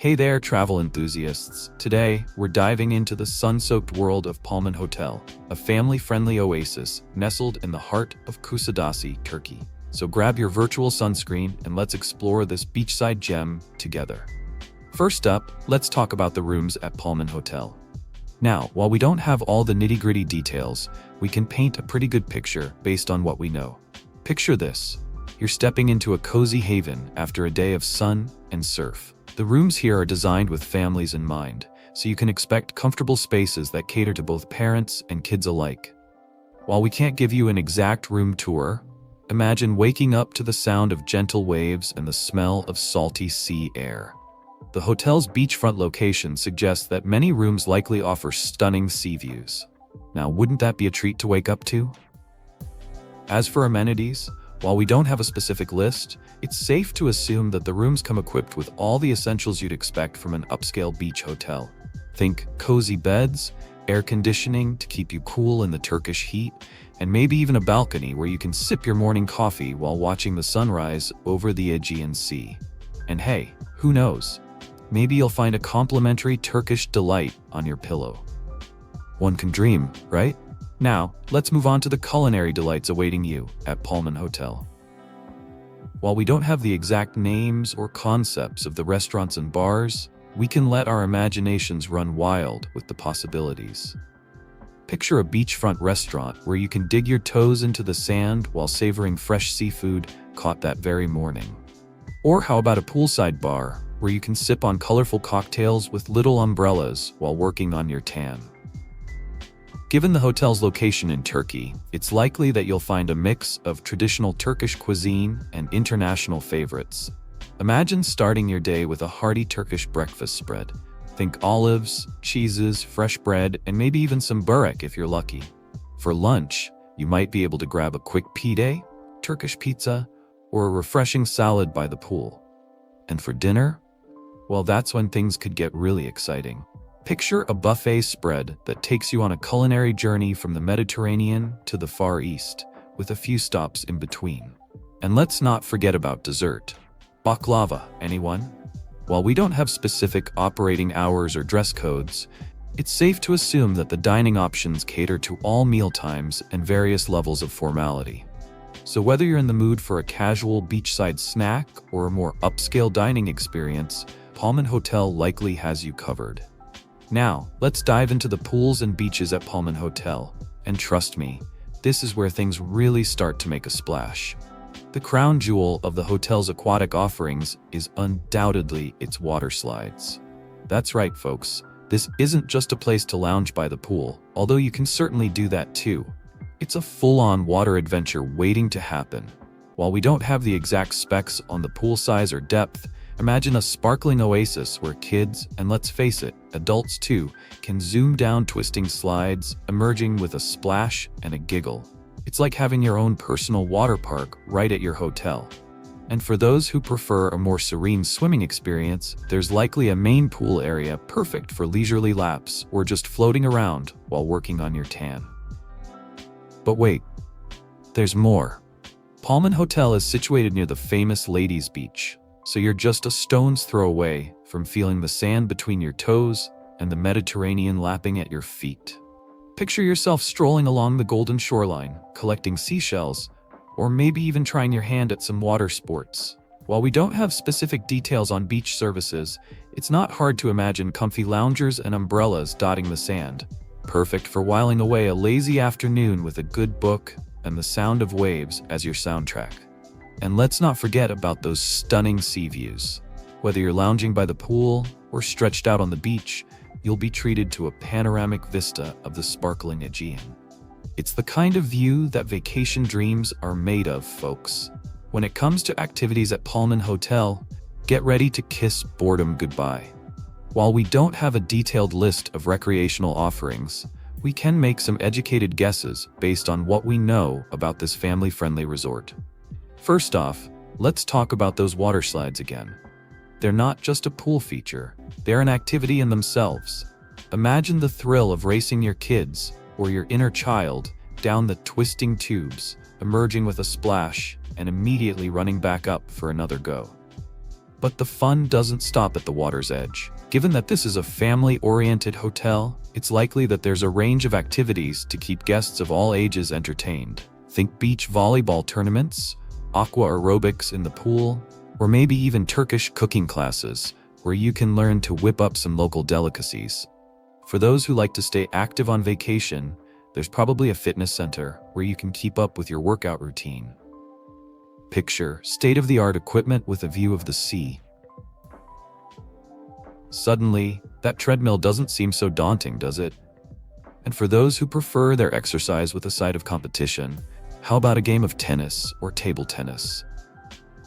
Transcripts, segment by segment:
Hey there, travel enthusiasts. Today, we're diving into the sun-soaked world of Palmin Hotel, a family-friendly oasis nestled in the heart of Kusadasi, Turkey. So grab your virtual sunscreen and let's explore this beachside gem together. First up, let's talk about the rooms at Palmin Hotel. Now, while we don't have all the nitty-gritty details, we can paint a pretty good picture based on what we know. Picture this. You're stepping into a cozy haven after a day of sun and surf. The rooms here are designed with families in mind, so you can expect comfortable spaces that cater to both parents and kids alike. While we can't give you an exact room tour, imagine waking up to the sound of gentle waves and the smell of salty sea air. The hotel's beachfront location suggests that many rooms likely offer stunning sea views. Now, wouldn't that be a treat to wake up to? As for amenities, while we don't have a specific list, it's safe to assume that the rooms come equipped with all the essentials you'd expect from an upscale beach hotel. Think cozy beds, air conditioning to keep you cool in the Turkish heat, and maybe even a balcony where you can sip your morning coffee while watching the sunrise over the Aegean Sea. And hey, who knows? Maybe you'll find a complimentary Turkish delight on your pillow. One can dream, right? Now, let's move on to the culinary delights awaiting you at Palmin Hotel. While we don't have the exact names or concepts of the restaurants and bars, we can let our imaginations run wild with the possibilities. Picture a beachfront restaurant where you can dig your toes into the sand while savoring fresh seafood caught that very morning. Or how about a poolside bar where you can sip on colorful cocktails with little umbrellas while working on your tan? Given the hotel's location in Turkey, it's likely that you'll find a mix of traditional Turkish cuisine and international favorites. Imagine starting your day with a hearty Turkish breakfast spread. Think olives, cheeses, fresh bread, and maybe even some börek if you're lucky. For lunch, you might be able to grab a quick pide, Turkish pizza, or a refreshing salad by the pool. And for dinner? Well, that's when things could get really exciting. Picture a buffet spread that takes you on a culinary journey from the Mediterranean to the Far East, with a few stops in between. And let's not forget about dessert. Baklava, anyone? While we don't have specific operating hours or dress codes, it's safe to assume that the dining options cater to all meal times and various levels of formality. So whether you're in the mood for a casual beachside snack or a more upscale dining experience, Palmin Hotel likely has you covered. Now, let's dive into the pools and beaches at Palmin Hotel. And trust me, this is where things really start to make a splash. The crown jewel of the hotel's aquatic offerings is undoubtedly its water slides. That's right, folks. This isn't just a place to lounge by the pool, although you can certainly do that too. It's a full-on water adventure waiting to happen. While we don't have the exact specs on the pool size or depth, imagine a sparkling oasis where kids, and let's face it, adults too, can zoom down twisting slides, emerging with a splash and a giggle. It's like having your own personal water park right at your hotel. And for those who prefer a more serene swimming experience, there's likely a main pool area perfect for leisurely laps or just floating around while working on your tan. But wait, there's more. Palmin Hotel is situated near the famous Ladies' Beach, so you're just a stone's throw away from feeling the sand between your toes and the Mediterranean lapping at your feet. Picture yourself strolling along the golden shoreline, collecting seashells, or maybe even trying your hand at some water sports. While we don't have specific details on beach services, it's not hard to imagine comfy loungers and umbrellas dotting the sand, perfect for whiling away a lazy afternoon with a good book and the sound of waves as your soundtrack. And let's not forget about those stunning sea views. Whether you're lounging by the pool or stretched out on the beach, you'll be treated to a panoramic vista of the sparkling Aegean. It's the kind of view that vacation dreams are made of, folks. When it comes to activities at Palmin Hotel, get ready to kiss boredom goodbye. While we don't have a detailed list of recreational offerings, we can make some educated guesses based on what we know about this family-friendly resort. First off, let's talk about those water slides again. They're not just a pool feature, they're an activity in themselves. Imagine the thrill of racing your kids or your inner child down the twisting tubes, emerging with a splash and immediately running back up for another go. But the fun doesn't stop at the water's edge. Given that this is a family-oriented hotel, it's likely that there's a range of activities to keep guests of all ages entertained. Think beach volleyball tournaments, aqua aerobics in the pool, or maybe even Turkish cooking classes, where you can learn to whip up some local delicacies. For those who like to stay active on vacation, there's probably a fitness center where you can keep up with your workout routine. Picture state-of-the-art equipment with a view of the sea. Suddenly, that treadmill doesn't seem so daunting, does it? And for those who prefer their exercise with a side of competition, how about a game of tennis or table tennis?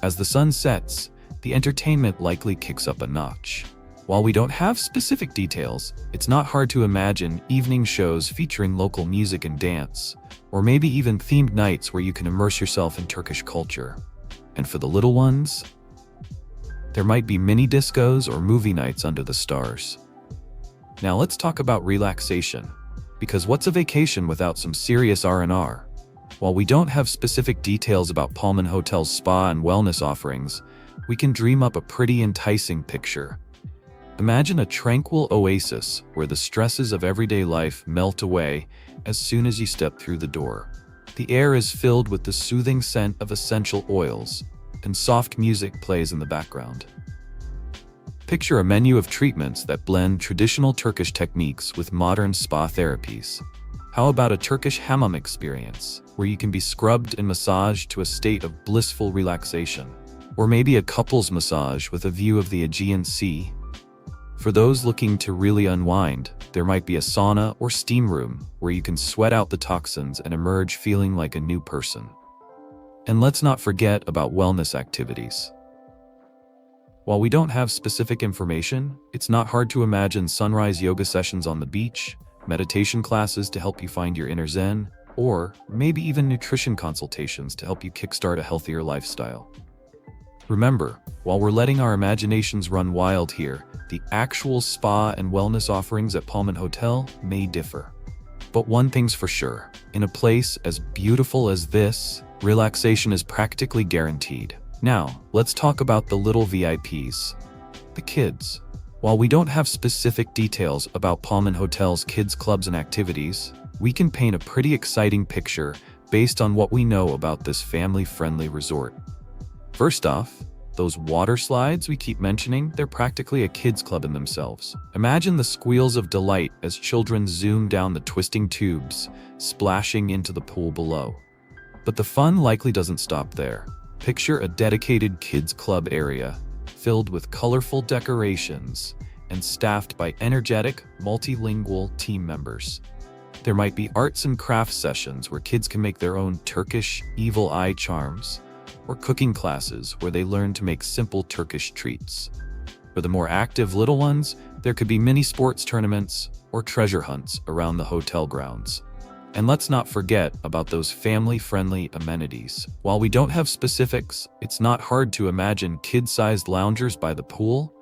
As the sun sets, the entertainment likely kicks up a notch. While we don't have specific details, it's not hard to imagine evening shows featuring local music and dance, or maybe even themed nights where you can immerse yourself in Turkish culture. And for the little ones, there might be mini discos or movie nights under the stars. Now let's talk about relaxation, because what's a vacation without some serious R&R? While we don't have specific details about Palmin Hotel's spa and wellness offerings, we can dream up a pretty enticing picture. Imagine a tranquil oasis where the stresses of everyday life melt away as soon as you step through the door. The air is filled with the soothing scent of essential oils, and soft music plays in the background. Picture a menu of treatments that blend traditional Turkish techniques with modern spa therapies. How about a Turkish hammam experience, where you can be scrubbed and massaged to a state of blissful relaxation? Or maybe a couples massage with a view of the Aegean Sea? For those looking to really unwind, there might be a sauna or steam room where you can sweat out the toxins and emerge feeling like a new person. And let's not forget about wellness activities. While we don't have specific information, it's not hard to imagine sunrise yoga sessions on the beach, meditation classes to help you find your inner zen, or maybe even nutrition consultations to help you kickstart a healthier lifestyle. Remember, while we're letting our imaginations run wild here, the actual spa and wellness offerings at Palmin Hotel may differ. But one thing's for sure, in a place as beautiful as this, relaxation is practically guaranteed. Now, let's talk about the little VIPs, the kids. While we don't have specific details about Palmin Hotel's kids' clubs and activities, we can paint a pretty exciting picture based on what we know about this family-friendly resort. First off, those water slides we keep mentioning, they're practically a kids' club in themselves. Imagine the squeals of delight as children zoom down the twisting tubes, splashing into the pool below. But the fun likely doesn't stop there. Picture a dedicated kids' club area, filled with colorful decorations and staffed by energetic, multilingual team members. There might be arts and crafts sessions where kids can make their own Turkish evil eye charms, or cooking classes where they learn to make simple Turkish treats. For the more active little ones, there could be mini sports tournaments or treasure hunts around the hotel grounds. And let's not forget about those family-friendly amenities. While we don't have specifics, it's not hard to imagine kid-sized loungers by the pool,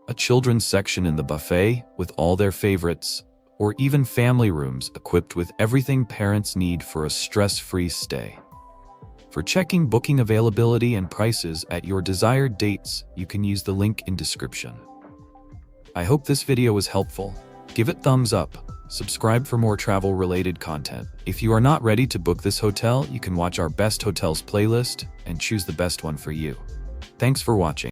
a children's section in the buffet with all their favorites, or even family rooms equipped with everything parents need for a stress-free stay. For checking booking availability and prices at your desired dates, you can use the link in description. I hope this video was helpful. Give it thumbs up. Subscribe for more travel-related content. If you are not ready to book this hotel, you can watch our best hotels playlist and choose the best one for you. Thanks for watching.